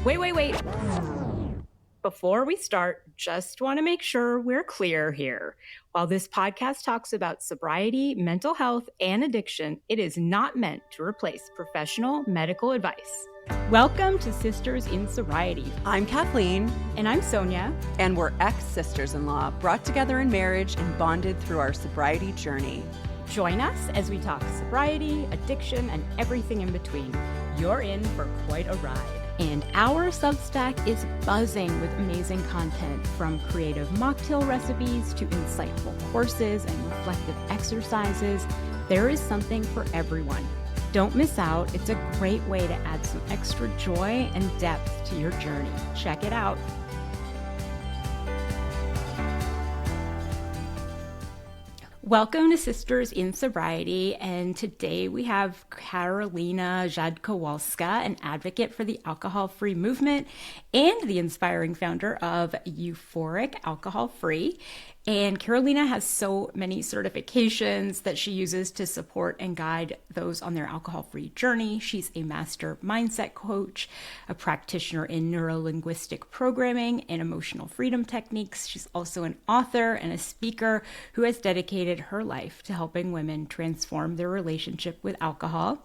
Wait. Before we start, just want to make sure we're clear here. While this podcast talks about sobriety, mental health, and addiction, it is not meant to replace professional medical advice. Welcome to Sisters in Sobriety. I'm Kathleen. And I'm Sonia. And we're ex-sisters-in-law, brought together in marriage and bonded through our sobriety journey. Join us as we talk sobriety, addiction, and everything in between. You're in for quite a ride. And our Substack is buzzing with amazing content, from creative mocktail recipes to insightful courses and reflective exercises. There is something for everyone. Don't miss out. It's a great way to add some extra joy and depth to your journey. Check it out. Welcome to Sisters in Sobriety, and today we have Karolina Rzadkowolska, an advocate for the alcohol-free movement and the inspiring founder of Euphoric Alcohol. And Karolina has so many certifications that she uses to support and guide those on their alcohol-free journey. She's a master mindset coach, a practitioner in neuro-linguistic programming and emotional freedom techniques. She's also an author and a speaker who has dedicated her life to helping women transform their relationship with alcohol.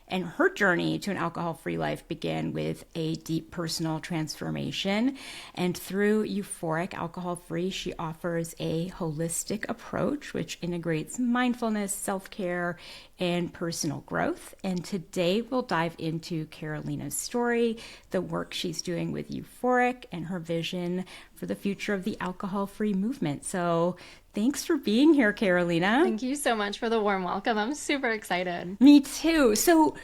And her journey to an alcohol-free life began with a deep personal transformation. And through Euphoric Alcohol-Free, she offers a holistic approach which integrates mindfulness, self-care, and personal growth. And today we'll dive into Karolina's story, the work she's doing with Euphoric, and her vision for the future of the alcohol-free movement. So thanks for being here, Karolina. Thank you so much for the warm welcome. I'm super excited. Me too. So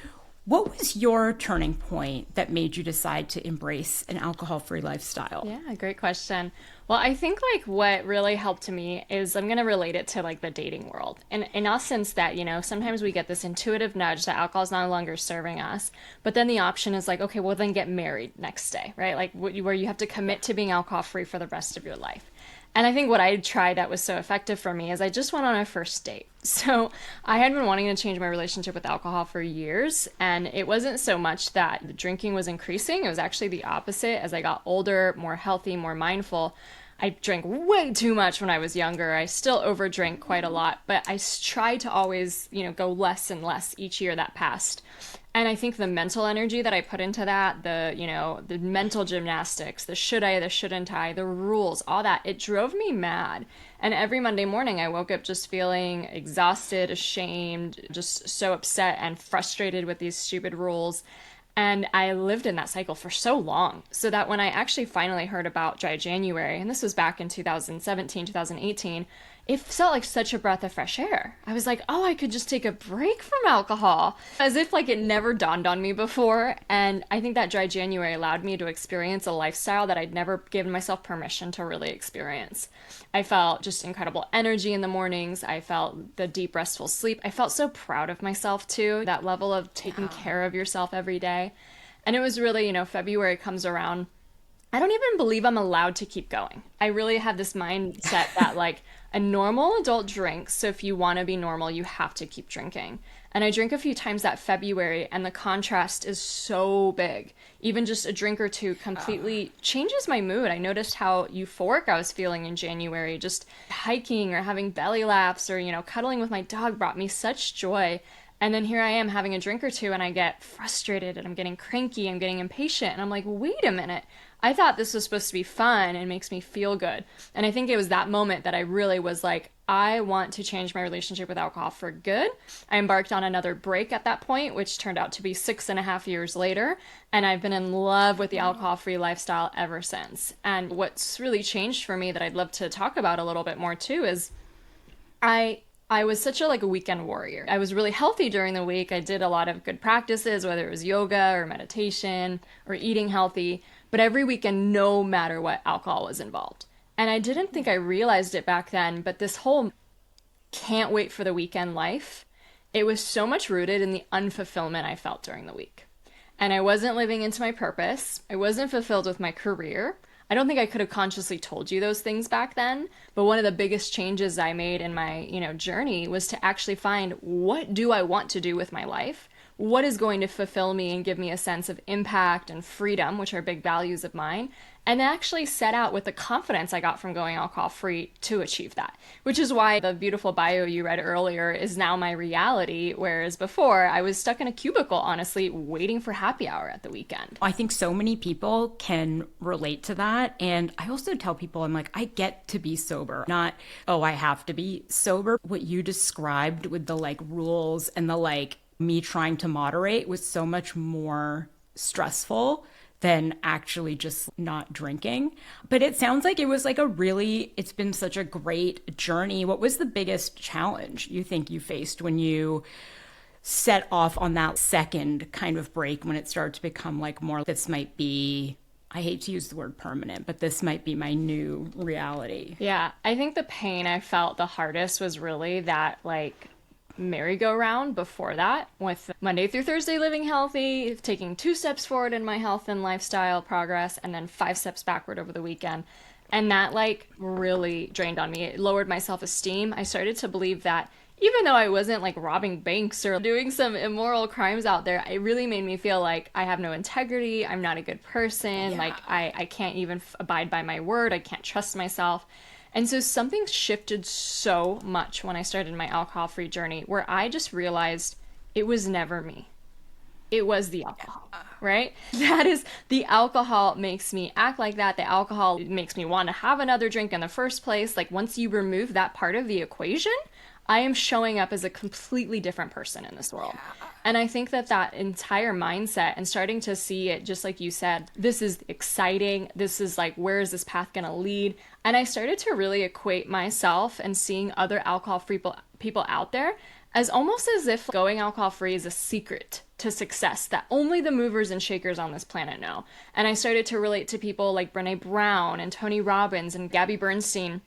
what was your turning point that made you decide to embrace an alcohol-free lifestyle? Yeah, great question. Well, I think what really helped me is I'm going to relate it to the dating world. And in essence that, sometimes we get this intuitive nudge that alcohol is no longer serving us. But then the option is okay, well, then get married next day, right? Where you have to commit to being alcohol-free for the rest of your life. And I think what I tried that was so effective for me is I just went on a first date. So I had been wanting to change my relationship with alcohol for years, and it wasn't so much that the drinking was increasing. It was actually the opposite. As I got older, more healthy, more mindful, I drank way too much when I was younger. I still overdrank quite a lot, but I tried to always, go less and less each year that passed. And I think the mental energy that I put into that, the mental gymnastics, the should I, the shouldn't I, the rules, all that, it drove me mad. And every Monday morning I woke up just feeling exhausted, ashamed, just so upset and frustrated with these stupid rules. And I lived in that cycle for so long, so that when I actually finally heard about Dry January, and this was back in 2017, 2018, it felt like such a breath of fresh air. I was like, oh, I could just take a break from alcohol, as if it never dawned on me before. And I think that Dry January allowed me to experience a lifestyle that I'd never given myself permission to really experience. I felt just incredible energy in the mornings. I felt the deep, restful sleep. I felt so proud of myself too, that level of taking care of yourself every day. And it was really, February comes around. I don't even believe I'm allowed to keep going. I really have this mindset that a normal adult drinks. So if you want to be normal, you have to keep drinking. And I drink a few times that February, and the contrast is so big. Even just a drink or two completely changes my mood. I noticed how euphoric I was feeling in January. Just hiking or having belly laughs or, cuddling with my dog brought me such joy. And then here I am having a drink or two, and I get frustrated and I'm getting cranky, I'm getting impatient. And I'm like, wait a minute. I thought this was supposed to be fun and makes me feel good. And I think it was that moment that I really was like, I want to change my relationship with alcohol for good. I embarked on another break at that point, which turned out to be 6.5 years later. And I've been in love with the alcohol-free lifestyle ever since. And what's really changed for me that I'd love to talk about a little bit more too is I was such a weekend warrior. I was really healthy during the week. I did a lot of good practices, whether it was yoga or meditation or eating healthy. But every weekend, no matter what, alcohol was involved. And I didn't think I realized it back then, but this whole can't wait for the weekend life, it was so much rooted in the unfulfillment I felt during the week. And I wasn't living into my purpose. I wasn't fulfilled with my career. I don't think I could have consciously told you those things back then, but one of the biggest changes I made in my, journey was to actually find, what do I want to do with my life? what is going to fulfill me and give me a sense of impact and freedom, which are big values of mine, and actually set out with the confidence I got from going alcohol free to achieve that, which is why the beautiful bio you read earlier is now my reality, whereas before I was stuck in a cubicle, honestly, waiting for happy hour at the weekend. I think so many people can relate to that. And I also tell people, I'm like, I get to be sober, not, oh, I have to be sober. What you described with the like rules and the like me trying to moderate was so much more stressful than actually just not drinking. But it sounds like it was like it's been such a great journey. What was the biggest challenge you think you faced when you set off on that second kind of break, when it started to become like more, this might be, I hate to use the word permanent, but this might be my new reality? Yeah, I think the pain I felt the hardest was really that like merry-go-round before that, with Monday through Thursday living healthy, taking 2 steps forward in my health and lifestyle progress, and then 5 steps backward over the weekend. And that like really drained on me. It lowered my self-esteem. I started to believe that even though I wasn't like robbing banks or doing some immoral crimes out there, it really made me feel like I have no integrity. I'm not a good person. Yeah. Like I can't even abide by my word. I can't trust myself. And so something shifted so much when I started my alcohol-free journey, where I just realized it was never me. It was the alcohol, right? That is, the alcohol makes me act like that. The alcohol makes me want to have another drink in the first place. Like once you remove that part of the equation, I am showing up as a completely different person in this world. And I think that that entire mindset and starting to see it, just like you said, this is exciting. This is like, where is this path going to lead? And I started to really equate myself and seeing other alcohol-free people out there as almost as if going alcohol-free is a secret to success that only the movers and shakers on this planet know. And I started to relate to people like Brené Brown and Tony Robbins and Gabby Bernstein.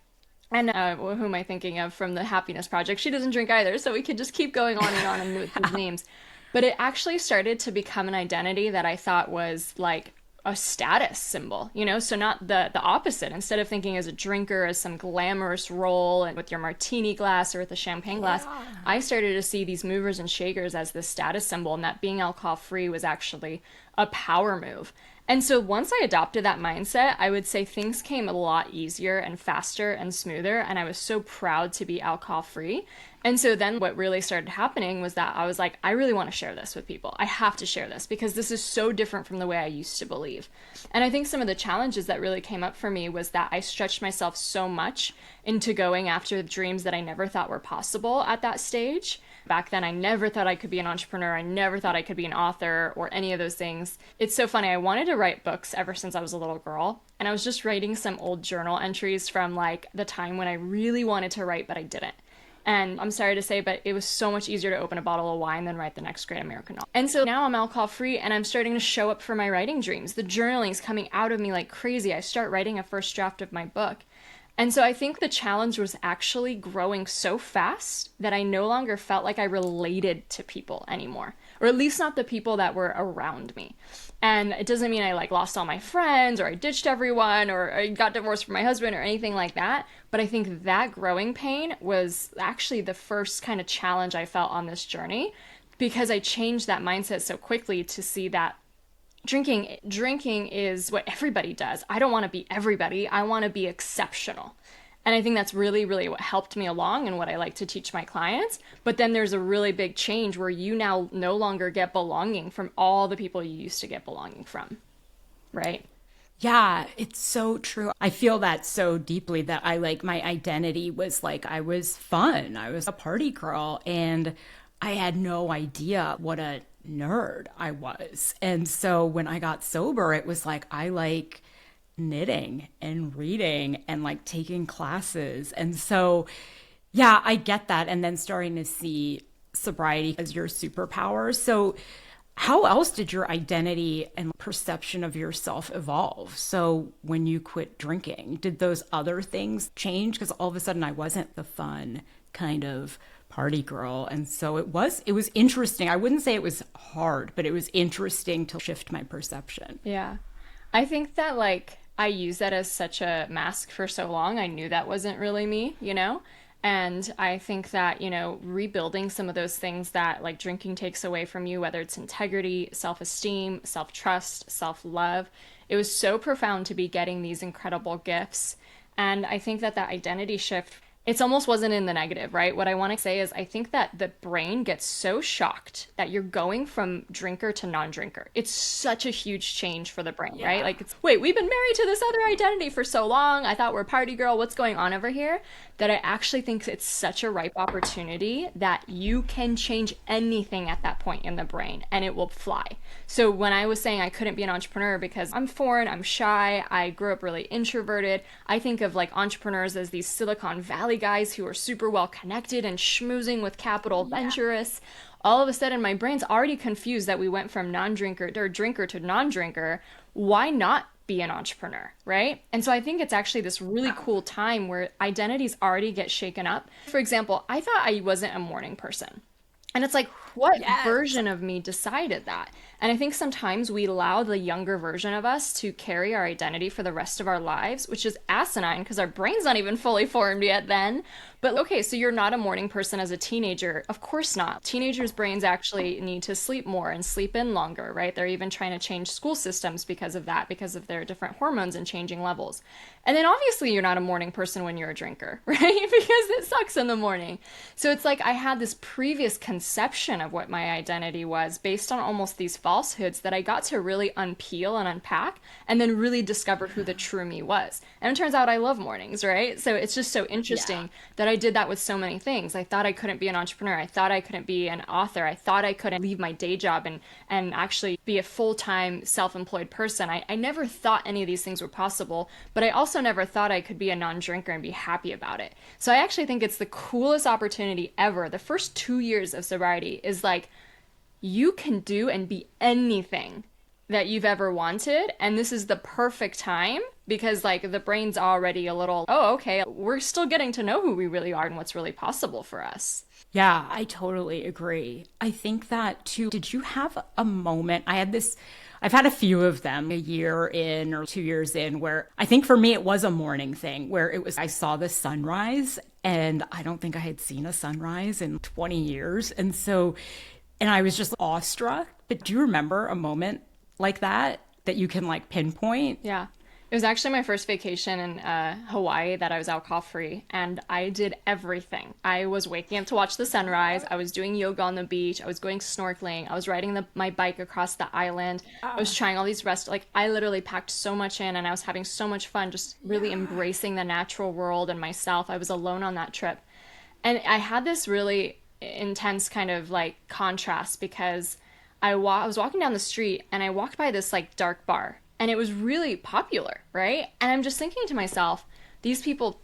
And who am I thinking of from the Happiness Project? She doesn't drink either, so we could just keep going on and with these names. But it actually started to become an identity that I thought was like a status symbol, you know? So not the opposite. Instead of thinking as a drinker as some glamorous role and with your martini glass or with a champagne glass, I started to see these movers and shakers as this status symbol, and that being alcohol-free was actually a power move. And so once I adopted that mindset, I would say things came a lot easier and faster and smoother. And I was so proud to be alcohol free. And so then what really started happening was that I was like, I really want to share this with people. I have to share this because this is so different from the way I used to believe. And I think some of the challenges that really came up for me was that I stretched myself so much into going after the dreams that I never thought were possible at that stage. Back then, I never thought I could be an entrepreneur. I never thought I could be an author or any of those things. It's so funny. I wanted to write books ever since I was a little girl. And I was just writing some old journal entries from like the time when I really wanted to write, but I didn't. And I'm sorry to say, but it was so much easier to open a bottle of wine than write the next great American novel. And so now I'm alcohol free and I'm starting to show up for my writing dreams. The journaling is coming out of me like crazy. I start writing a first draft of my book. And so I think the challenge was actually growing so fast that I no longer felt like I related to people anymore, or at least not the people that were around me. And it doesn't mean I like lost all my friends or I ditched everyone or I got divorced from my husband or anything like that. But I think that growing pain was actually the first kind of challenge I felt on this journey, because I changed that mindset so quickly to see that drinking is what everybody does. I don't want to be everybody. I want to be exceptional. And I think that's really, really what helped me along and what I like to teach my clients. But then there's a really big change where you now no longer get belonging from all the people you used to get belonging from, right? Yeah, it's so true. I feel that so deeply that I like my identity was like I was fun. I was a party girl and I had no idea what a nerd I was. And so when I got sober, it was like I like knitting and reading and like taking classes. And so, yeah, I get that. And then starting to see sobriety as your superpower. So how else did your identity and perception of yourself evolve? So when you quit drinking, did those other things change? Because all of a sudden I wasn't the fun kind of party girl. And so it was interesting. I wouldn't say it was hard, but it was interesting to shift my perception. Yeah. I think that like I used that as such a mask for so long. I knew that wasn't really me, you know? And I think that, rebuilding some of those things that like drinking takes away from you, whether it's integrity, self esteem, self trust, self love, it was so profound to be getting these incredible gifts. And I think that that identity shift, it's almost wasn't in the negative, right? What I want to say is I think that the brain gets so shocked that you're going from drinker to non-drinker. It's such a huge change for the brain, right? Like, wait, we've been married to this other identity for so long. I thought we're party girl. What's going on over here? That I actually think it's such a ripe opportunity that you can change anything at that point in the brain and it will fly. So when I was saying I couldn't be an entrepreneur because I'm foreign, I'm shy, I grew up really introverted, I think of like entrepreneurs as these Silicon Valley guys who are super well connected and schmoozing with capital venturists. All of a sudden, my brain's already confused that we went from non-drinker or drinker to non-drinker. Why not be an entrepreneur, right? And so I think it's actually this really cool time where identities already get shaken up. For example, I thought I wasn't a morning person. And it's like, what version of me decided that? And I think sometimes we allow the younger version of us to carry our identity for the rest of our lives, which is asinine because our brain's not even fully formed yet then. But okay, so you're not a morning person as a teenager. Of course not. Teenagers' brains actually need to sleep more and sleep in longer, right? They're even trying to change school systems because of that, because of their different hormones and changing levels. And then obviously you're not a morning person when you're a drinker, right? Because it sucks in the morning. So it's like I had this previous conception of what my identity was based on almost these falsehoods that I got to really unpeel and unpack and then really discover who the true me was. And it turns out I love mornings, right? So it's just so interesting that I did that with so many things. I thought I couldn't be an entrepreneur. I thought I couldn't be an author. I thought I couldn't leave my day job and actually be a full-time self-employed person. I never thought any of these things were possible, but I also never thought I could be a non-drinker and be happy about it. So I actually think it's the coolest opportunity ever. The first 2 years of sobriety is like, you can do and be anything that you've ever wanted. And this is the perfect time because like the brain's already a little, oh, okay, we're still getting to know who we really are and what's really possible for us. Yeah, I totally agree. I think that too. Did you have a moment? I've had a few of them, a year in or 2 years in, where I think for me it was a morning thing where I saw the sunrise and I don't think I had seen a sunrise in 20 years. And I was just awestruck. But do you remember a moment like that you can like pinpoint? Yeah. It was actually my first vacation in Hawaii that I was alcohol free, and I did everything. I was waking up to watch the sunrise. I was doing yoga on the beach. I was going snorkeling. I was riding my bike across the island. I was trying all these I literally packed so much in, and I was having so much fun, just really embracing the natural world and myself. I was alone on that trip, and I had this really intense kind of like contrast because I was walking down the street and I walked by this like dark bar. And it was really popular, right? And I'm just thinking to myself, these people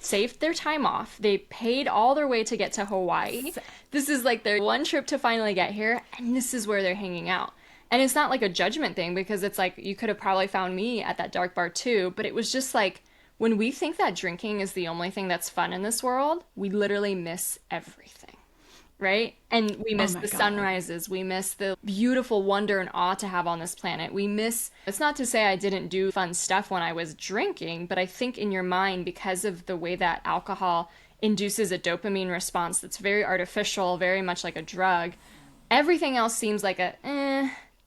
saved their time off. They paid all their way to get to Hawaii. This is like their one trip to finally get here. And this is where they're hanging out. And it's not like a judgment thing because it's like you could have probably found me at that dark bar too. But it was just like when we think that drinking is the only thing that's fun in this world, we literally miss everything. Right? And we miss the sunrises. We miss the beautiful wonder and awe to have on this planet. It's not to say I didn't do fun stuff when I was drinking, but I think in your mind, because of the way that alcohol induces a dopamine response that's very artificial, very much like a drug, everything else seems like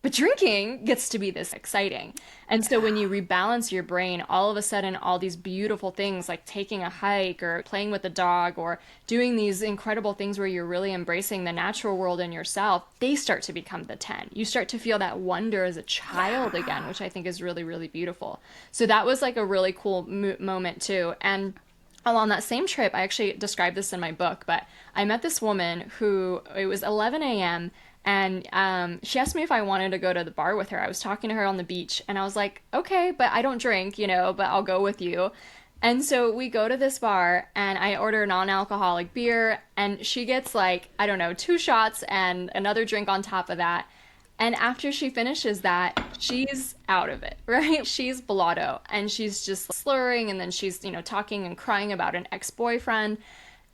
but drinking gets to be this exciting. And so when you rebalance your brain, all of a sudden, all these beautiful things like taking a hike or playing with a dog or doing these incredible things where you're really embracing the natural world in yourself, they start to become the 10. You start to feel that wonder as a child again, which I think is really, really beautiful. So that was like a really cool moment too. And along that same trip, I actually described this in my book, but I met this woman who, it was 11 a.m., and she asked me if I wanted to go to the bar with her. I was talking to her on the beach, and I was like, okay, but I don't drink, but I'll go with you. And so we go to this bar, and I order non-alcoholic beer, and she gets 2 shots and another drink on top of that. And after she finishes that, she's out of it, right? She's blotto, and she's just slurring, and then she's, talking and crying about an ex-boyfriend.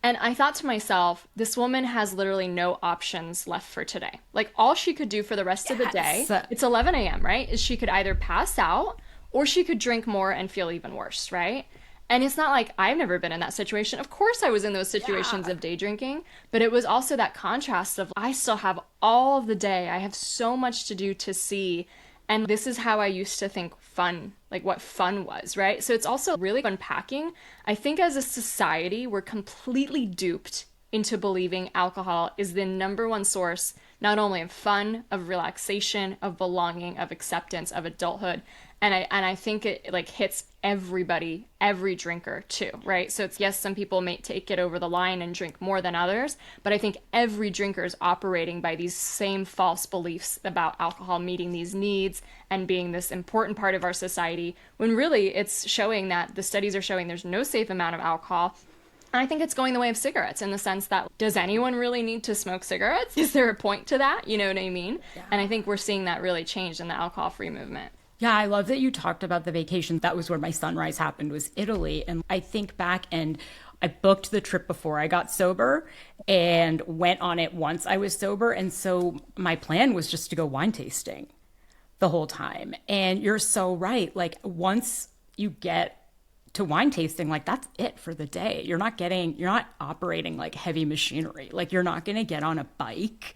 And I thought to myself, this woman has literally no options left for today. Like all she could do for the rest of the day, it's 11 a.m., right? Is she could either pass out or she could drink more and feel even worse, right? And it's not like I've never been in that situation. Of course, I was in those situations of day drinking, but it was also that contrast of I still have all of the day. I have so much to do to see. And this is how I used to think fun, like what fun was, right? So it's also really unpacking. I think as a society, we're completely duped into believing alcohol is the number one source, not only of fun, of relaxation, of belonging, of acceptance, of adulthood. And I think it like hits everybody, every drinker too, right? So it's, yes, some people may take it over the line and drink more than others, but I think every drinker is operating by these same false beliefs about alcohol meeting these needs and being this important part of our society, when really it's showing that the studies are showing there's no safe amount of alcohol. And I think it's going the way of cigarettes, in the sense that, does anyone really need to smoke cigarettes? Is there a point to that? You know what I mean? Yeah. And I think we're seeing that really change in the alcohol-free movement. Yeah, I love that you talked about the vacation. That was where my sunrise happened, was Italy. And I think back, and I booked the trip before I got sober and went on it once I was sober. And so my plan was just to go wine tasting the whole time. And you're so right. Like, once you get to wine tasting, like, that's it for the day. You're not operating like heavy machinery. Like, you're not going to get on a bike.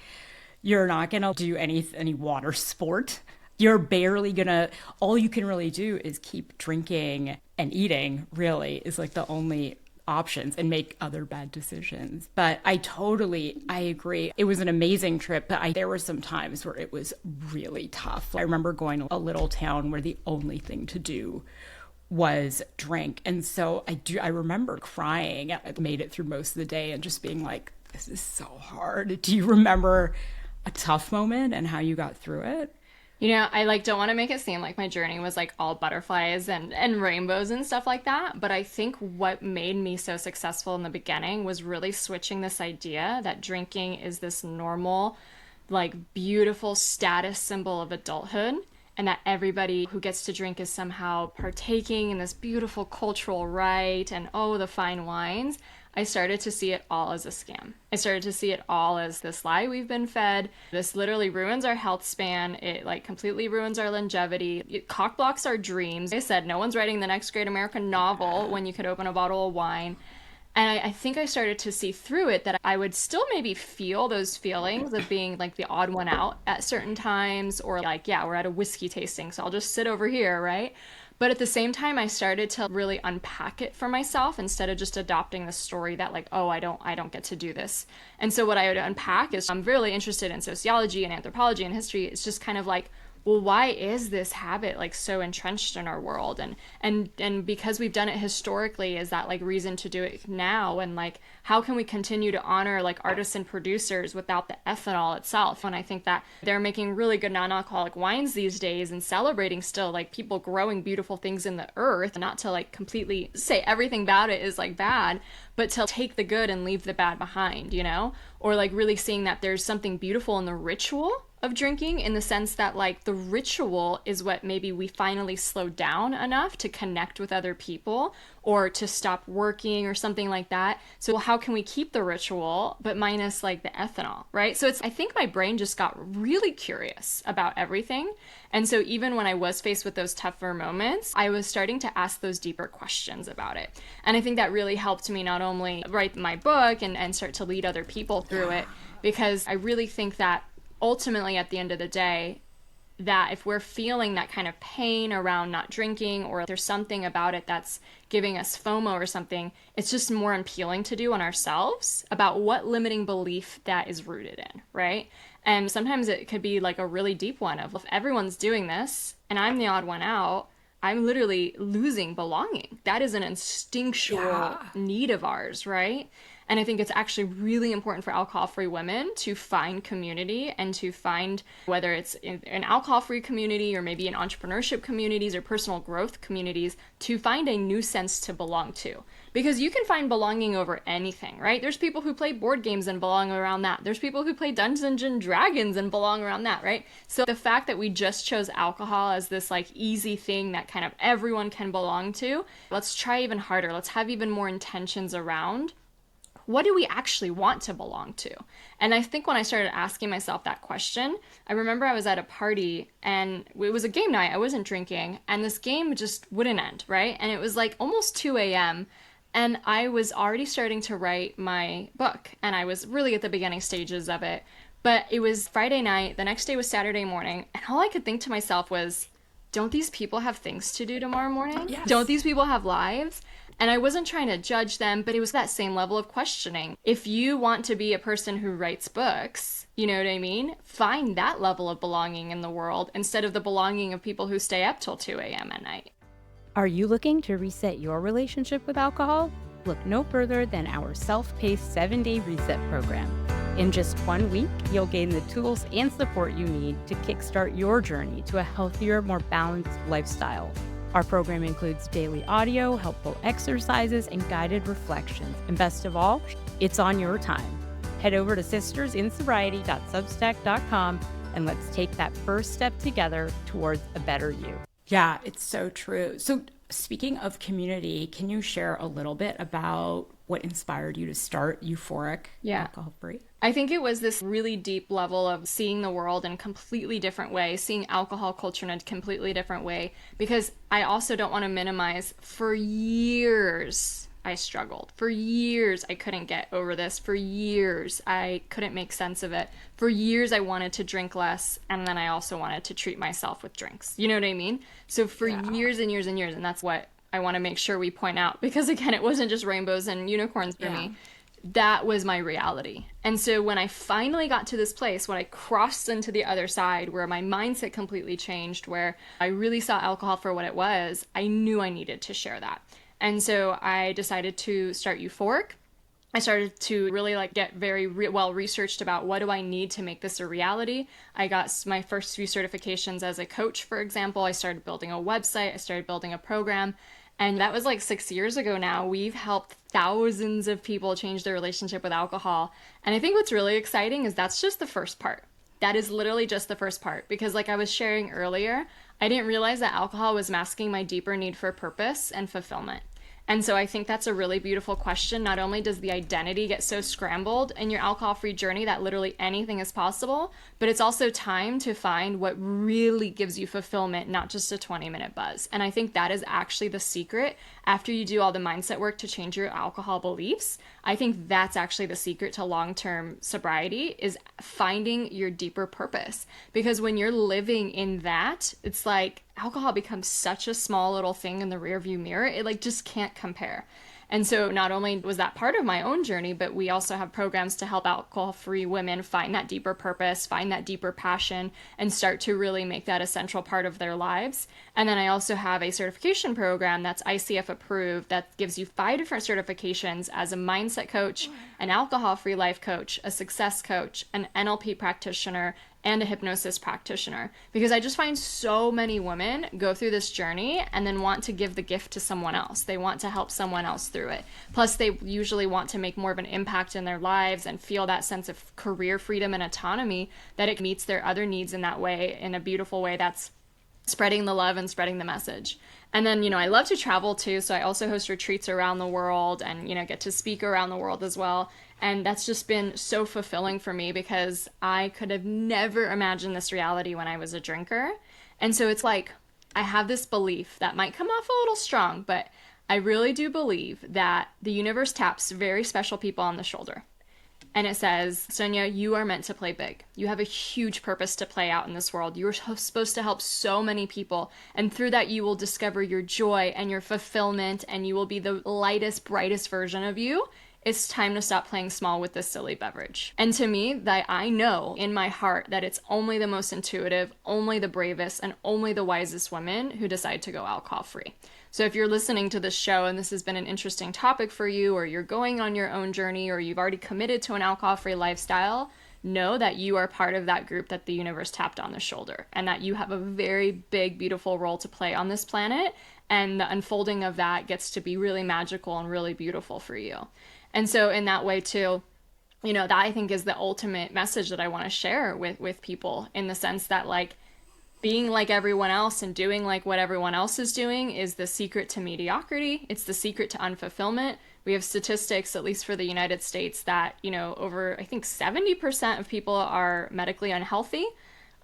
You're not going to do any water sport. You're barely gonna, all you can really do is keep drinking and eating, really, is like the only options, and make other bad decisions. But I agree. It was an amazing trip, but there were some times where it was really tough. I remember going to a little town where the only thing to do was drink. And so I remember crying. I made it through most of the day and just being like, this is so hard. Do you remember a tough moment and how you got through it? You know, I like don't want to make it seem like my journey was like all butterflies and rainbows and stuff like that. But I think what made me so successful in the beginning was really switching this idea that drinking is this normal, like, beautiful status symbol of adulthood, and that everybody who gets to drink is somehow partaking in this beautiful cultural rite and, oh, the fine wines. I started to see it all as a scam. I started to see it all as this lie we've been fed. This literally ruins our health span. It like completely ruins our longevity. It cockblocks our dreams. I said no one's writing the next great American novel when you could open a bottle of wine. And I think I started to see through it that I would still maybe feel those feelings of being like the odd one out at certain times, or like, yeah, we're at a whiskey tasting, so I'll just sit over here, right? But at the same time, I started to really unpack it for myself instead of just adopting the story that like, oh, I don't get to do this. And so what I would unpack is, I'm really interested in sociology and anthropology and history. It's just kind of like, well, why is this habit like so entrenched in our world? And because we've done it historically, is that like reason to do it now? And like, how can we continue to honor like artisan producers without the ethanol itself? And I think that they're making really good non-alcoholic wines these days and celebrating still like people growing beautiful things in the earth, not to like completely say everything about it is like bad, but to take the good and leave the bad behind, you know? Or like really seeing that there's something beautiful in the ritual of drinking, in the sense that like the ritual is what maybe we finally slow down enough to connect with other people or to stop working or something like that. So well, how can we keep the ritual but minus like the ethanol, right? So I think my brain just got really curious about everything. And so even when I was faced with those tougher moments, I was starting to ask those deeper questions about it. And I think that really helped me not only write my book and start to lead other people through it, because I really think that ultimately at the end of the day, that if we're feeling that kind of pain around not drinking, or there's something about it that's giving us FOMO or something, it's just more appealing to do on ourselves about what limiting belief that is rooted in, right? And sometimes it could be like a really deep one of, if everyone's doing this and I'm the odd one out, I'm literally losing belonging. That is an instinctual need of ours, right? And I think it's actually really important for alcohol-free women to find community, and to find, whether it's in an alcohol-free community or maybe in entrepreneurship communities or personal growth communities, to find a new sense to belong to. Because you can find belonging over anything, right? There's people who play board games and belong around that. There's people who play Dungeons and Dragons and belong around that, right? So the fact that we just chose alcohol as this like easy thing that kind of everyone can belong to, let's try even harder. Let's have even more intentions around what do we actually want to belong to? And I think when I started asking myself that question, I remember I was at a party and it was a game night. I wasn't drinking, and this game just wouldn't end, right? And it was like almost 2 a.m. And I was already starting to write my book, and I was really at the beginning stages of it. But it was Friday night, the next day was Saturday morning, and all I could think to myself was, don't these people have things to do tomorrow morning? Yes. Don't these people have lives? And I wasn't trying to judge them, but it was that same level of questioning. If you want to be a person who writes books, you know what I mean? Find that level of belonging in the world instead of the belonging of people who stay up till 2 a.m. at night. Are you looking to reset your relationship with alcohol? Look no further than our self-paced 7-day reset program. In just 1 week, you'll gain the tools and support you need to kickstart your journey to a healthier, more balanced lifestyle. Our program includes daily audio, helpful exercises, and guided reflections. And best of all, it's on your time. Head over to sistersinsobriety.substack.com and let's take that first step together towards a better you. Yeah, it's so true. So speaking of community, can you share a little bit about what inspired you to start Euphoric Alcohol Free? I think it was this really deep level of seeing the world in a completely different way, seeing alcohol culture in a completely different way, because I also don't want to minimize, for years I struggled. For years I couldn't get over this. For years I couldn't make sense of it. For years I wanted to drink less, and then I also wanted to treat myself with drinks. You know what I mean? So for years and years and years, and that's what I want to make sure we point out, because again, it wasn't just rainbows and unicorns for me. That was my reality. And so when I finally got to this place, when I crossed into the other side, where my mindset completely changed, where I really saw alcohol for what it was, I knew I needed to share that. And so I decided to start Euphoric. I started to really get very well researched about what do I need to make this a reality. I got my first few certifications as a coach, for example. I started building a website. I started building a program. And that was 6 years ago now. We've helped thousands of people change their relationship with alcohol. And I think what's really exciting is that's just the first part. That is literally just the first part. Because like I was sharing earlier, I didn't realize that alcohol was masking my deeper need for purpose and fulfillment. And so I think that's a really beautiful question. Not only does the identity get so scrambled in your alcohol-free journey that literally anything is possible, but it's also time to find what really gives you fulfillment, not just a 20-minute buzz. And I think that is actually the secret. After you do all the mindset work to change your alcohol beliefs, I think that's actually the secret to long-term sobriety, is finding your deeper purpose. Because when you're living in that, it's like alcohol becomes such a small little thing in the rearview mirror. It just can't compare. And so not only was that part of my own journey, but we also have programs to help alcohol-free women find that deeper purpose, find that deeper passion, and start to really make that a central part of their lives. And then I also have a certification program that's ICF approved that gives you 5 different certifications as a mindset coach, an alcohol-free life coach, a success coach, an NLP practitioner, and a hypnosis practitioner. Because I just find so many women go through this journey and then want to give the gift to someone else. They want to help someone else through it. Plus, they usually want to make more of an impact in their lives and feel that sense of career freedom and autonomy, that it meets their other needs in that way, in a beautiful way that's spreading the love and spreading the message. And then, I love to travel too. So I also host retreats around the world and, get to speak around the world as well. And that's just been so fulfilling for me, because I could have never imagined this reality when I was a drinker. And so it's like, I have this belief that might come off a little strong, but I really do believe that the universe taps very special people on the shoulder. And it says, Sonia, you are meant to play big. You have a huge purpose to play out in this world. You are supposed to help so many people. And through that, you will discover your joy and your fulfillment, and you will be the lightest, brightest version of you. It's time to stop playing small with this silly beverage. And to me, that I know in my heart that it's only the most intuitive, only the bravest, and only the wisest women who decide to go alcohol-free. So if you're listening to this show and this has been an interesting topic for you, or you're going on your own journey, or you've already committed to an alcohol-free lifestyle, know that you are part of that group that the universe tapped on the shoulder, and that you have a very big, beautiful role to play on this planet. And the unfolding of that gets to be really magical and really beautiful for you. And so in that way too, that I think is the ultimate message that I want to share with people, in the sense that being like everyone else and doing like what everyone else is doing is the secret to mediocrity. It's the secret to unfulfillment. We have statistics, at least for the United States, that, over, I think, 70% of people are medically unhealthy.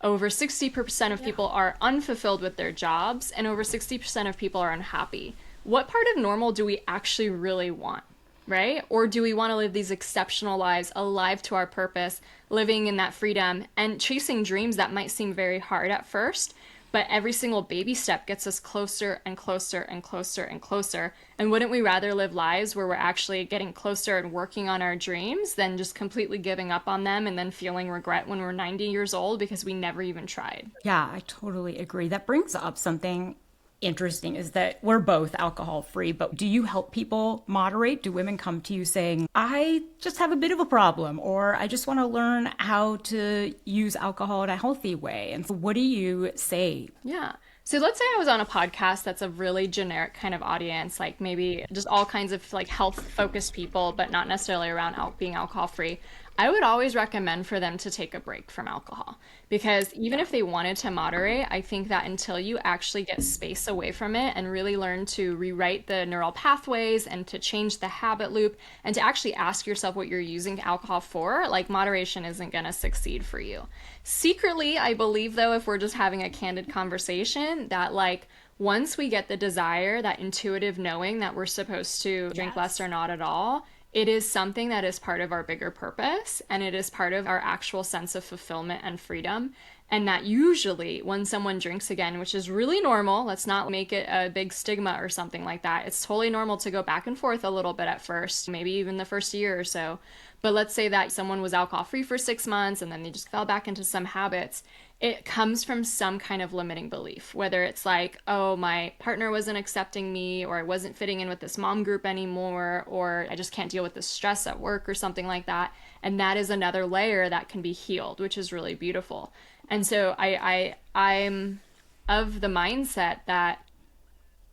Over 60% of people are unfulfilled with their jobs, and over 60% of people are unhappy. What part of normal do we actually really want? Right? Or do we want to live these exceptional lives, alive to our purpose, living in that freedom and chasing dreams that might seem very hard at first, but every single baby step gets us closer and closer and closer and closer? And wouldn't we rather live lives where we're actually getting closer and working on our dreams than just completely giving up on them and then feeling regret when we're 90 years old because we never even tried? Yeah, I totally agree. That brings up something interesting, is that we're both alcohol free, but do you help people moderate? Do women come to you saying, I just have a bit of a problem, or I just want to learn how to use alcohol in a healthy way? And so what do you say? Yeah. So let's say I was on a podcast that's a really generic kind of audience, like maybe just all kinds of like health focused people, but not necessarily around being alcohol free. I would always recommend for them to take a break from alcohol, because even if they wanted to moderate, I think that until you actually get space away from it and really learn to rewrite the neural pathways and to change the habit loop and to actually ask yourself what you're using alcohol for, like, moderation isn't going to succeed for you. Secretly, I believe, though, if we're just having a candid conversation, that like once we get the desire, that intuitive knowing that we're supposed to drink less or not at all, it is something that is part of our bigger purpose, and it is part of our actual sense of fulfillment and freedom. And that usually when someone drinks again, which is really normal, let's not make it a big stigma or something like that. It's totally normal to go back and forth a little bit at first, maybe even the first year or so. But let's say that someone was alcohol free for 6 months and then they just fell back into some habits. It comes from some kind of limiting belief, whether it's like, oh, my partner wasn't accepting me, or I wasn't fitting in with this mom group anymore, or I just can't deal with the stress at work or something like that. And that is another layer that can be healed, which is really beautiful. And so I'm of the mindset that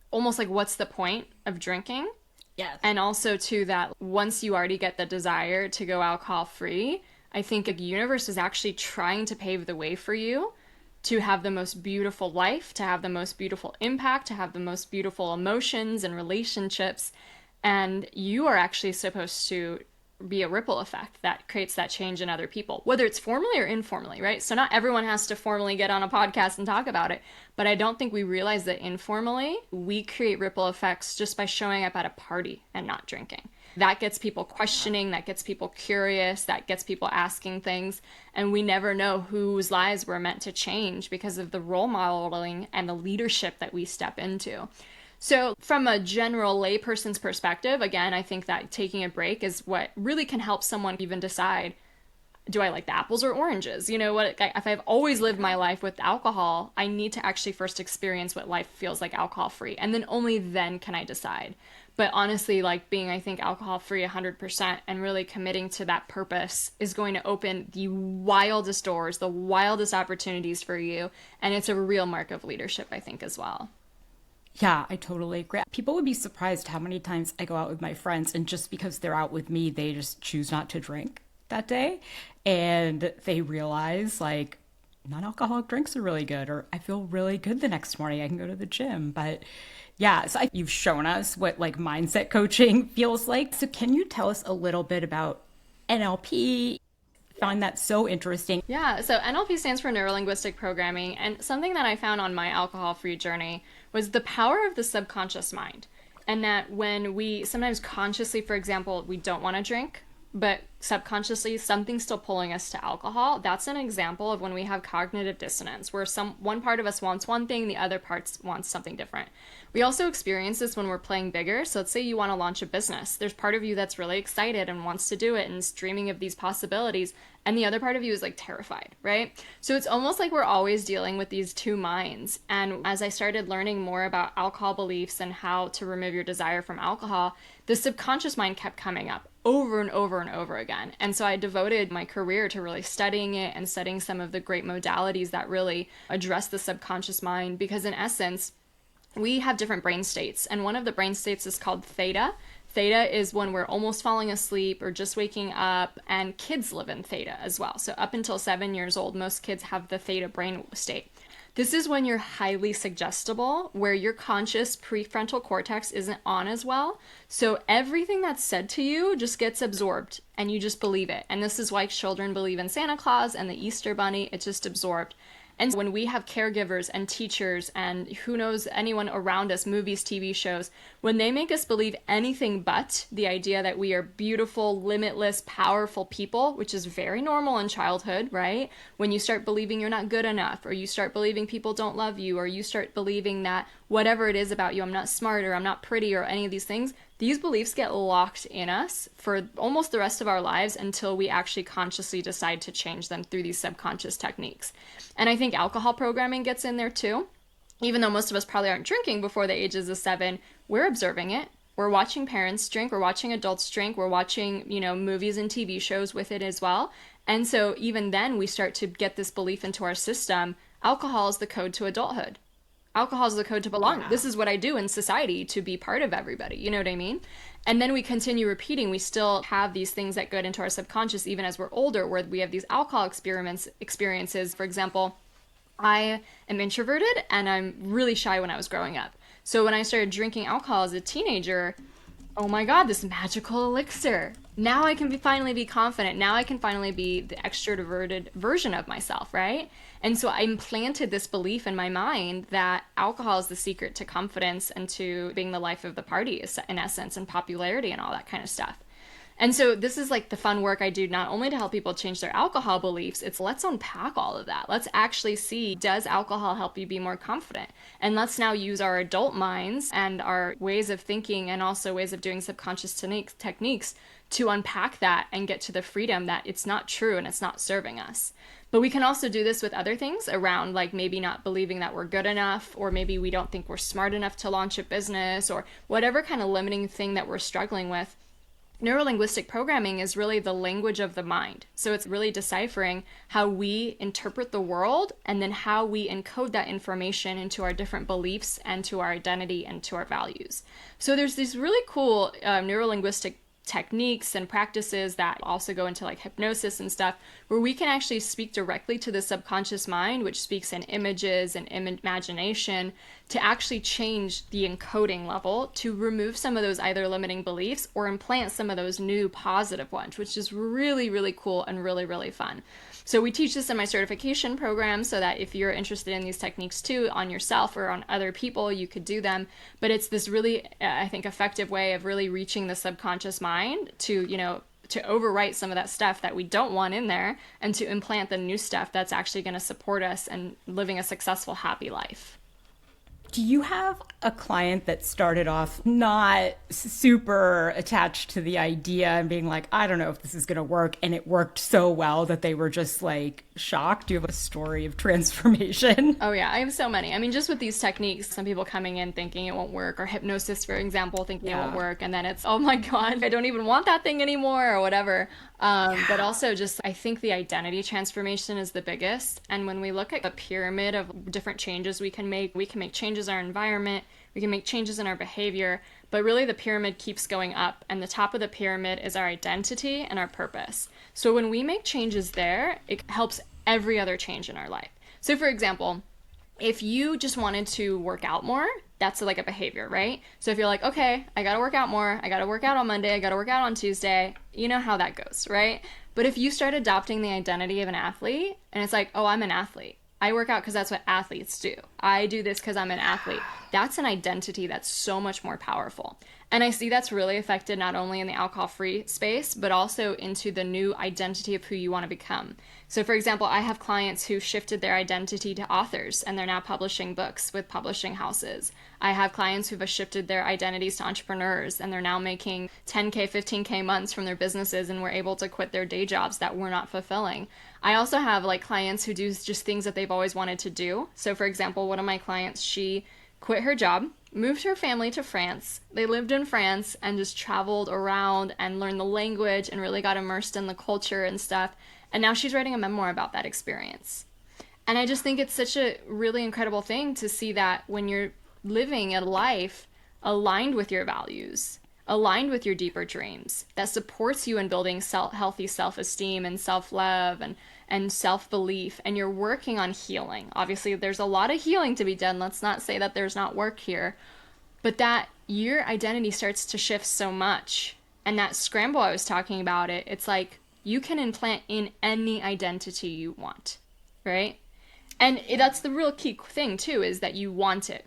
almost like, what's the point of drinking? Yes. And also too, that once you already get the desire to go alcohol free, I think the universe is actually trying to pave the way for you to have the most beautiful life, to have the most beautiful impact, to have the most beautiful emotions and relationships. And you are actually supposed to be a ripple effect that creates that change in other people, whether it's formally or informally, right? So not everyone has to formally get on a podcast and talk about it, but I don't think we realize that informally we create ripple effects just by showing up at a party and not drinking. That gets people questioning, that gets people curious, that gets people asking things, and we never know whose lives we're meant to change because of the role modeling and the leadership that we step into. So from a general layperson's perspective, again, I think that taking a break is what really can help someone even decide, do I like the apples or oranges? You know what? If I've always lived my life with alcohol, I need to actually first experience what life feels like alcohol free. And then only then can I decide. But honestly, like being, I think, alcohol free 100% and really committing to that purpose is going to open the wildest doors, the wildest opportunities for you. And it's a real mark of leadership, I think, as well. Yeah, I totally agree. People would be surprised how many times I go out with my friends, and just because they're out with me, they just choose not to drink that day. And they realize, like, non-alcoholic drinks are really good, or I feel really good the next morning. I can go to the gym. But yeah, so you've shown us what like mindset coaching feels like. So can you tell us a little bit about NLP? Find that so interesting. Yeah, so NLP stands for neuro-linguistic programming, and something that I found on my alcohol-free journey was the power of the subconscious mind. And that when we sometimes consciously, for example, we don't want to drink, but subconsciously something's still pulling us to alcohol, that's an example of when we have cognitive dissonance, where one part of us wants one thing, the other part wants something different. We also experience this when we're playing bigger. So let's say you want to launch a business. There's part of you that's really excited and wants to do it and is dreaming of these possibilities, and the other part of you is like terrified, right? So it's almost like we're always dealing with these two minds. And as I started learning more about alcohol beliefs and how to remove your desire from alcohol, the subconscious mind kept coming up over and over and over again. And so I devoted my career to really studying it and studying some of the great modalities that really address the subconscious mind, because in essence, we have different brain states, and one of the brain states is called theta. Theta is when we're almost falling asleep or just waking up, and kids live in theta as well. So up until 7 years old, most kids have the theta brain state. This is when you're highly suggestible, where your conscious prefrontal cortex isn't on as well. So everything that's said to you just gets absorbed and you just believe it. And this is why children believe in Santa Claus and the Easter Bunny. It's just absorbed. And when we have caregivers and teachers and who knows, anyone around us, movies, TV shows, when they make us believe anything but the idea that we are beautiful, limitless, powerful people, which is very normal in childhood, right? When you start believing you're not good enough, or you start believing people don't love you, or you start believing that whatever it is about you, I'm not smart, or I'm not pretty, or any of these things, these beliefs get locked in us for almost the rest of our lives until we actually consciously decide to change them through these subconscious techniques. And I think alcohol programming gets in there too. Even though most of us probably aren't drinking before the ages of 7, we're observing it. We're watching parents drink, we're watching adults drink, we're watching, movies and TV shows with it as well. And so even then we start to get this belief into our system. Alcohol is the code to adulthood. Alcohol is the code to belong. This is what I do in society to be part of everybody. You know what I mean? And then we continue repeating. We still have these things that go into our subconscious even as we're older, where we have these alcohol experiences. For example, I am introverted and I'm really shy when I was growing up. So when I started drinking alcohol as a teenager, oh my God, this magical elixir. Now I can finally be confident. Now I can finally be the extroverted version of myself, right? And so I implanted this belief in my mind that alcohol is the secret to confidence and to being the life of the party, in essence, and popularity and all that kind of stuff. And so this is like the fun work I do, not only to help people change their alcohol beliefs, it's let's unpack all of that. Let's actually see, does alcohol help you be more confident? And let's now use our adult minds and our ways of thinking and also ways of doing subconscious techniques to unpack that and get to the freedom that it's not true and it's not serving us. But we can also do this with other things around, like maybe not believing that we're good enough, or maybe we don't think we're smart enough to launch a business, or whatever kind of limiting thing that we're struggling with. Neuro-linguistic programming is really the language of the mind. So it's really deciphering how we interpret the world and then how we encode that information into our different beliefs and to our identity and to our values. So there's these really cool neuro-linguistic techniques and practices that also go into like hypnosis and stuff, where we can actually speak directly to the subconscious mind, which speaks in images and imagination, to actually change the encoding level to remove some of those either limiting beliefs or implant some of those new positive ones, which is really, really cool and really, really fun. So we teach this in my certification program so that if you're interested in these techniques too on yourself or on other people, you could do them. But it's this really, I think, effective way of really reaching the subconscious mind to, to overwrite some of that stuff that we don't want in there and to implant the new stuff that's actually going to support us and living a successful, happy life. Do you have a client that started off not super attached to the idea and being like, I don't know if this is going to work, and it worked so well that they were just like shocked? Do you have a story of transformation? Oh yeah, I have so many. I mean, just with these techniques, some people coming in thinking it won't work, or hypnosis, for example, thinking it won't work, and then it's, oh my God, I don't even want that thing anymore, or whatever. But also just, I think the identity transformation is the biggest. And when we look at the pyramid of different changes we can make changes in our environment, we can make changes in our behavior, but really the pyramid keeps going up, and the top of the pyramid is our identity and our purpose. So when we make changes there, it helps every other change in our life. So for example, if you just wanted to work out more, that's like a behavior, right? So if you're like, okay, I gotta work out more, I gotta work out on Monday, I gotta work out on Tuesday, you know how that goes, right? But if you start adopting the identity of an athlete, and it's like, oh, I'm an athlete, I work out because that's what athletes do, I do this because I'm an athlete, that's an identity that's so much more powerful. And I see that's really affected not only in the alcohol-free space, but also into the new identity of who you want to become. So for example, I have clients who shifted their identity to authors, and they're now publishing books with publishing houses. I have clients who've shifted their identities to entrepreneurs, and they're now making 10K, 15K months from their businesses, and were able to quit their day jobs that were not fulfilling. I also have like clients who do just things that they've always wanted to do. So for example, one of my clients, she quit her job, moved her family to France. They lived in France and just traveled around and learned the language and really got immersed in the culture and stuff. And now she's writing a memoir about that experience. And I just think it's such a really incredible thing to see that when you're living a life aligned with your values, aligned with your deeper dreams, that supports you in building healthy self-esteem and self-love and self-belief, and you're working on healing. Obviously, there's a lot of healing to be done. Let's not say that there's not work here, but that your identity starts to shift so much. And that scramble I was talking about, it's like you can implant in any identity you want, right? And that's the real key thing too, is that you want it.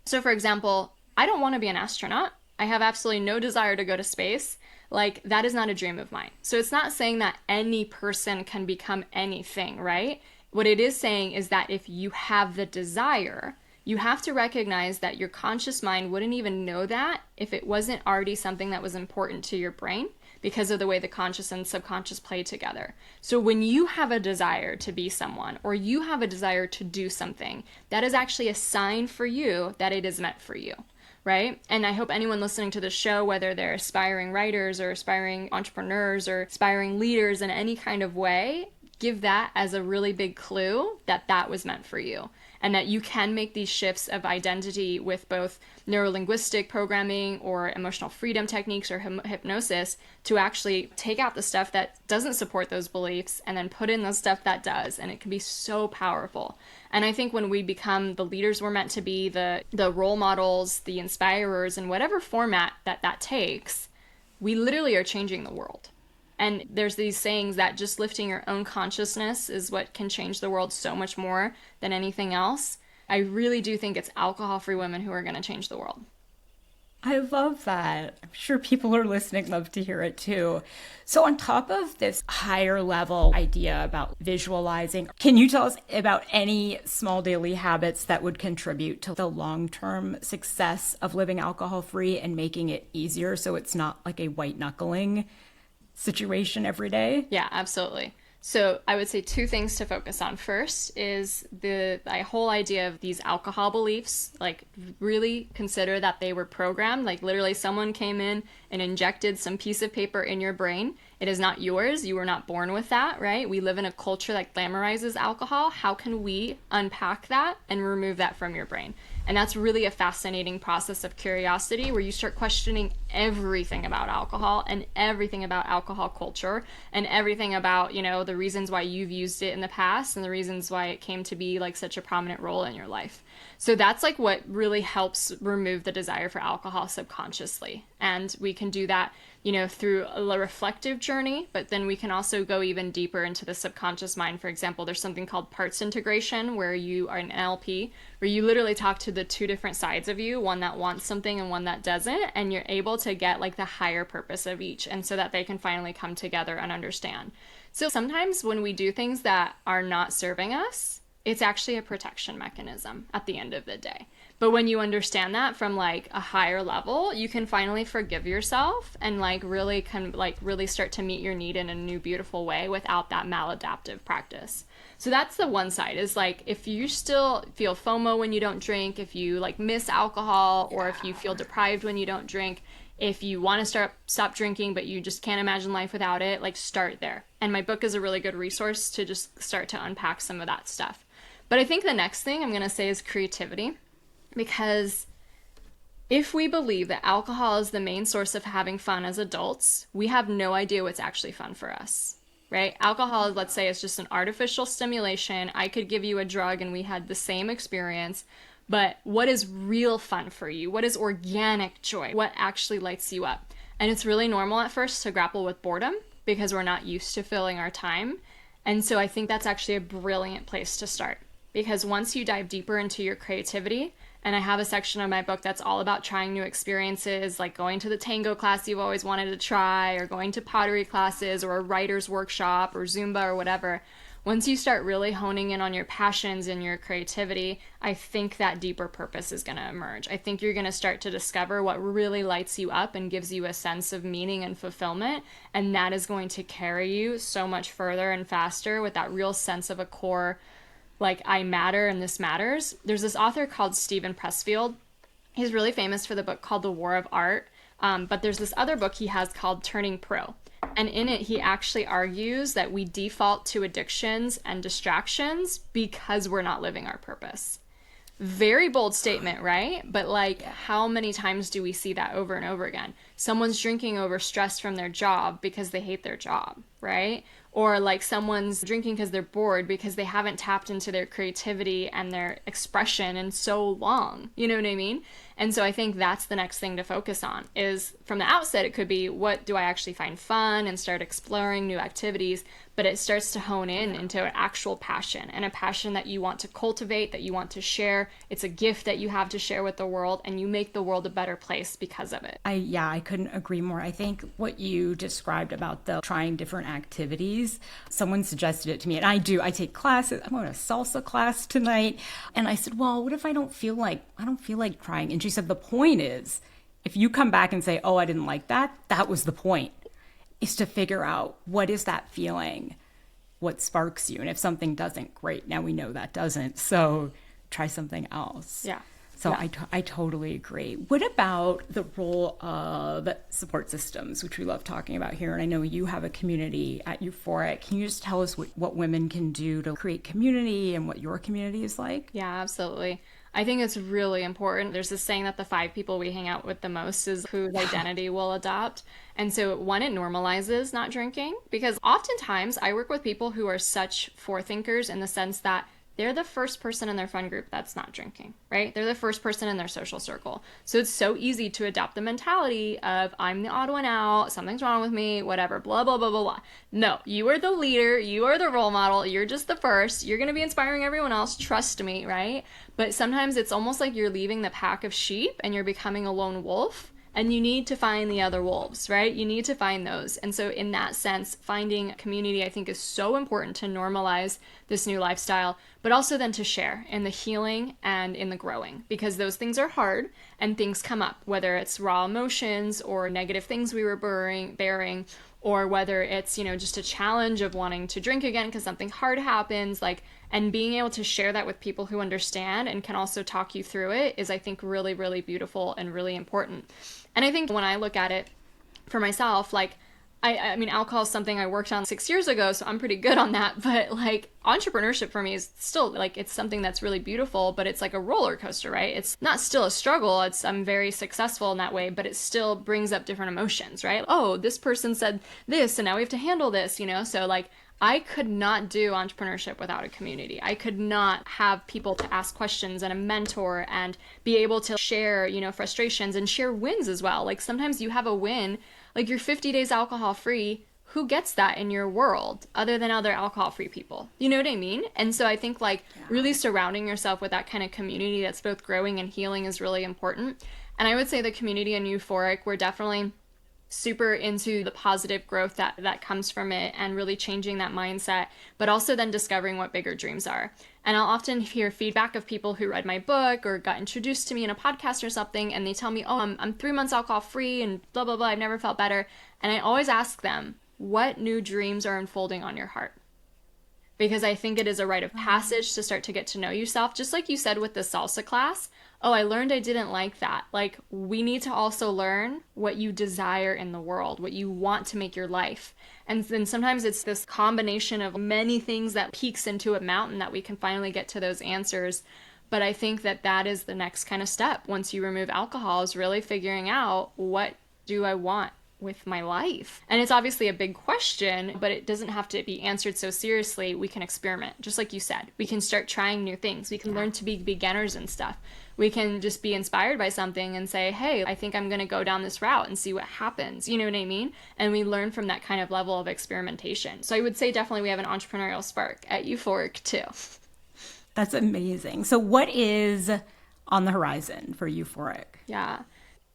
So for example, I don't want to be an astronaut. I have absolutely no desire to go to space. Like, that is not a dream of mine. So it's not saying that any person can become anything, right? What it is saying is that if you have the desire, you have to recognize that your conscious mind wouldn't even know that if it wasn't already something that was important to your brain, because of the way the conscious and subconscious play together. So when you have a desire to be someone, or you have a desire to do something, that is actually a sign for you that it is meant for you, right? And I hope anyone listening to the show, whether they're aspiring writers or aspiring entrepreneurs or aspiring leaders in any kind of way, give that as a really big clue that that was meant for you. And that you can make these shifts of identity with both neuro-linguistic programming or emotional freedom techniques or hypnosis to actually take out the stuff that doesn't support those beliefs and then put in the stuff that does. And it can be so powerful. And I think when we become the leaders we're meant to be, the role models, the inspirers, in whatever format that takes, we literally are changing the world. And there's these sayings that just lifting your own consciousness is what can change the world so much more than anything else. I really do think it's alcohol-free women who are going to change the world. I love that. I'm sure people who are listening love to hear it too. So on top of this higher level idea about visualizing, can you tell us about any small daily habits that would contribute to the long-term success of living alcohol-free and making it easier so it's not like a white knuckling situation every day? Yeah, absolutely. So I would say two things to focus on. First is the whole idea of these alcohol beliefs. Like, really consider that they were programmed. Like, literally someone came in and injected some piece of paper in your brain. It is not yours. You were not born with that, right? We live in a culture that glamorizes alcohol. How can we unpack that and remove that from your brain? And that's really a fascinating process of curiosity, where you start questioning everything about alcohol and everything about alcohol culture and everything about, the reasons why you've used it in the past and the reasons why it came to be like such a prominent role in your life. So that's like what really helps remove the desire for alcohol subconsciously. And we can do that, through a reflective journey, but then we can also go even deeper into the subconscious mind. For example, there's something called parts integration, where you are an NLP, where you literally talk to the two different sides of you, one that wants something and one that doesn't, and you're able to get like the higher purpose of each, and so that they can finally come together and understand. So sometimes when we do things that are not serving us, it's actually a protection mechanism at the end of the day. But when you understand that from like a higher level, you can finally forgive yourself and really start to meet your need in a new, beautiful way without that maladaptive practice. So that's the one side, is like, if you still feel FOMO when you don't drink, if you like miss alcohol, or if you feel deprived when you don't drink, if you want to stop drinking, but you just can't imagine life without it, like, start there. And my book is a really good resource to just start to unpack some of that stuff. But I think the next thing I'm going to say is creativity, because if we believe that alcohol is the main source of having fun as adults, we have no idea what's actually fun for us, right? Alcohol, let's say, is just an artificial stimulation. I could give you a drug and we had the same experience, but what is real fun for you? What is organic joy? What actually lights you up? And it's really normal at first to grapple with boredom because we're not used to filling our time. And so I think that's actually a brilliant place to start, because once you dive deeper into your creativity, and I have a section of my book that's all about trying new experiences, like going to the tango class you've always wanted to try, or going to pottery classes, or a writer's workshop, or Zumba, or whatever. Once you start really honing in on your passions and your creativity, I think that deeper purpose is going to emerge. I think you're going to start to discover what really lights you up and gives you a sense of meaning and fulfillment, and that is going to carry you so much further and faster with that real sense of a core, like, I matter and this matters. There's this author called Steven Pressfield. He's really famous for the book called The War of Art, but there's this other book he has called Turning Pro. And in it, he actually argues that we default to addictions and distractions because we're not living our purpose. Very bold statement, right? But like, how many times do we see that over and over again? Someone's drinking over stress from their job because they hate their job, right? Or like someone's drinking because they're bored because they haven't tapped into their creativity and their expression in so long. You know what I mean? And so I think that's the next thing to focus on is from the outset, it could be what do I actually find fun and start exploring new activities, but it starts to hone in into an actual passion and a passion that you want to cultivate, that you want to share. It's a gift that you have to share with the world and you make the world a better place because of it. I couldn't agree more. I think what you described about the trying different activities, someone suggested it to me, and I take classes. I'm going to a salsa class tonight. And I said, well, what if I don't feel like trying? And she said, the point is, if you come back and say, oh, I didn't like that, that was the point, is to figure out what is that feeling, what sparks you. And if something doesn't, great. Now we know that doesn't. So try something else. Yeah. So Yeah. I totally agree. What about the role of support systems, which we love talking about here? And I know you have a community at Euphoric. Can you just tell us what women can do to create community and what your community is like? Yeah, absolutely. I think it's really important. There's this saying that the 5 people we hang out with the most is whose identity we'll adopt. And so, one, it normalizes not drinking because oftentimes I work with people who are such forethinkers in the sense that they're the first person in their friend group that's not drinking, right? They're the first person in their social circle. So it's so easy to adopt the mentality of I'm the odd one out, something's wrong with me, whatever, blah, blah, blah, blah, blah. No, you are the leader, you are the role model, you're just the first, you're going to be inspiring everyone else, trust me, right? But sometimes it's almost like you're leaving the pack of sheep and you're becoming a lone wolf. And you need to find the other wolves, right? You need to find those. And so in that sense, finding community, I think, is so important to normalize this new lifestyle, but also then to share in the healing and in the growing, because those things are hard and things come up, whether it's raw emotions or negative things we were bearing, or whether it's, just a challenge of wanting to drink again because something hard happens, and being able to share that with people who understand and can also talk you through it is, I think, really, really beautiful and really important. And I think when I look at it for myself, I mean, alcohol is something I worked on 6 years ago, so I'm pretty good on that. But entrepreneurship for me is still it's something that's really beautiful, but it's like a roller coaster, right? It's not still a struggle. I'm very successful in that way, but it still brings up different emotions, right? Oh, this person said this, and now we have to handle this, So I could not do entrepreneurship without a community. I could not have people to ask questions and a mentor and be able to share, frustrations and share wins as well. Sometimes you have a win, you're 50 days alcohol free. Who gets that in your world other than other alcohol free people? You know what I mean? And so I think really surrounding yourself with that kind of community that's both growing and healing is really important. And I would say the community in Euphoric, we're definitely super into the positive growth that comes from it and really changing that mindset, but also then discovering what bigger dreams are. And I'll often hear feedback of people who read my book or got introduced to me in a podcast or something, and they tell me, oh, I'm 3 months alcohol free and blah, blah, blah, I've never felt better. And I always ask them, what new dreams are unfolding on your heart? Because I think it is a rite of passage to start to get to know yourself. Just like you said with the salsa class, oh, I learned I didn't like that. We need to also learn what you desire in the world, what you want to make your life. And then sometimes it's this combination of many things that peaks into a mountain that we can finally get to those answers. But I think that is the next kind of step once you remove alcohol, is really figuring out, what do I want with my life? And it's obviously a big question, but it doesn't have to be answered so seriously. We can experiment, just like you said. We can start trying new things. We can learn to be beginners and stuff. We can just be inspired by something and say, hey, I think I'm going to go down this route and see what happens. You know what I mean? And we learn from that kind of level of experimentation. So I would say definitely we have an entrepreneurial spark at Euphoric too. That's amazing. So what is on the horizon for Euphoric? Yeah.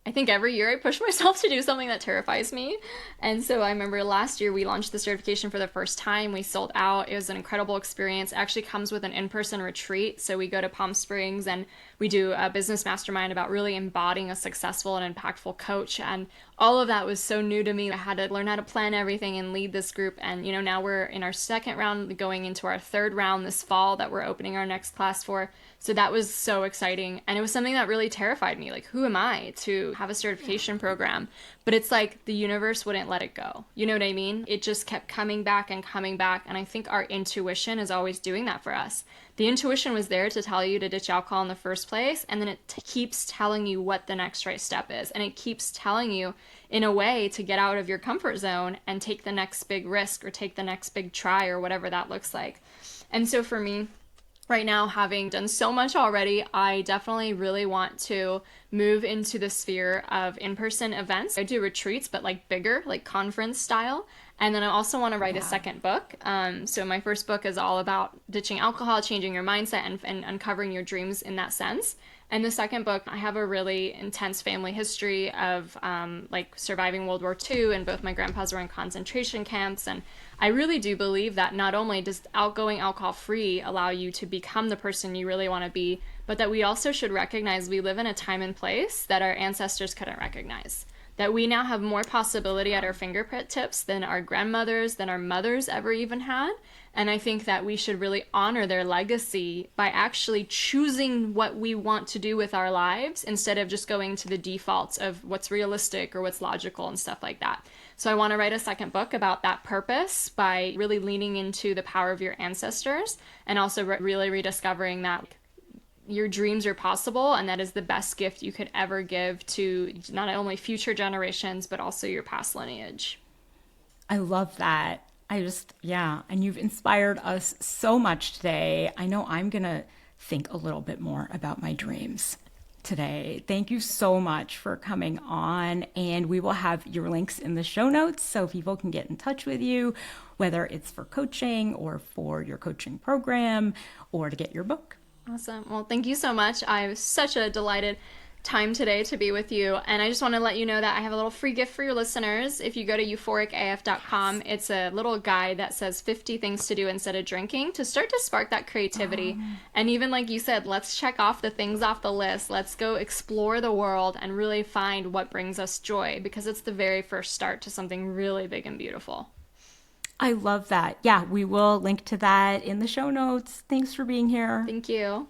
I think every year I push myself to do something that terrifies me. And so I remember last year we launched the certification for the first time. We sold out. It was an incredible experience. It actually comes with an in-person retreat. So we go to Palm Springs and we do a business mastermind about really embodying a successful and impactful coach. And all of that was so new to me. I had to learn how to plan everything and lead this group. And, now we're in our second round, going into our third round this fall that we're opening our next class for. So that was so exciting. And it was something that really terrified me. Who am I to have a certification program. But it's like the universe wouldn't let it go. You know what I mean? It just kept coming back and coming back. And I think our intuition is always doing that for us. The intuition was there to tell you to ditch alcohol in the first place. And then it keeps telling you what the next right step is. And it keeps telling you in a way to get out of your comfort zone and take the next big risk or take the next big try or whatever that looks like. And so for me, right now, having done so much already, I definitely really want to move into the sphere of in-person events. I do retreats, but like bigger, like conference style. And then I also want to write a second book. So my first book is all about ditching alcohol, changing your mindset, and uncovering your dreams in that sense. And the second book, I have a really intense family history of like surviving World War II, and both my grandpas were in concentration camps. And I really do believe that not only does outgoing alcohol-free allow you to become the person you really want to be, but that we also should recognize we live in a time and place that our ancestors couldn't recognize. That we now have more possibility at our fingertips than our grandmothers, than our mothers ever even had. And I think that we should really honor their legacy by actually choosing what we want to do with our lives instead of just going to the defaults of what's realistic or what's logical and stuff like that. So I want to write a second book about that purpose by really leaning into the power of your ancestors and also really rediscovering that your dreams are possible, and that is the best gift you could ever give to not only future generations, but also your past lineage. I love that. And you've inspired us so much today. I know I'm going to think a little bit more about my dreams today. Thank you so much for coming on. And we will have your links in the show notes so people can get in touch with you, whether it's for coaching or for your coaching program or to get your book. Awesome. Well, thank you so much. I was such a delighted time today to be with you. And I just want to let you know that I have a little free gift for your listeners. If you go to euphoricaf.com, it's a little guide that says 50 things to do instead of drinking to start to spark that creativity. And even like you said, let's check off the things off the list. Let's go explore the world and really find what brings us joy, because it's the very first start to something really big and beautiful. I love that. Yeah, we will link to that in the show notes. Thanks for being here. Thank you.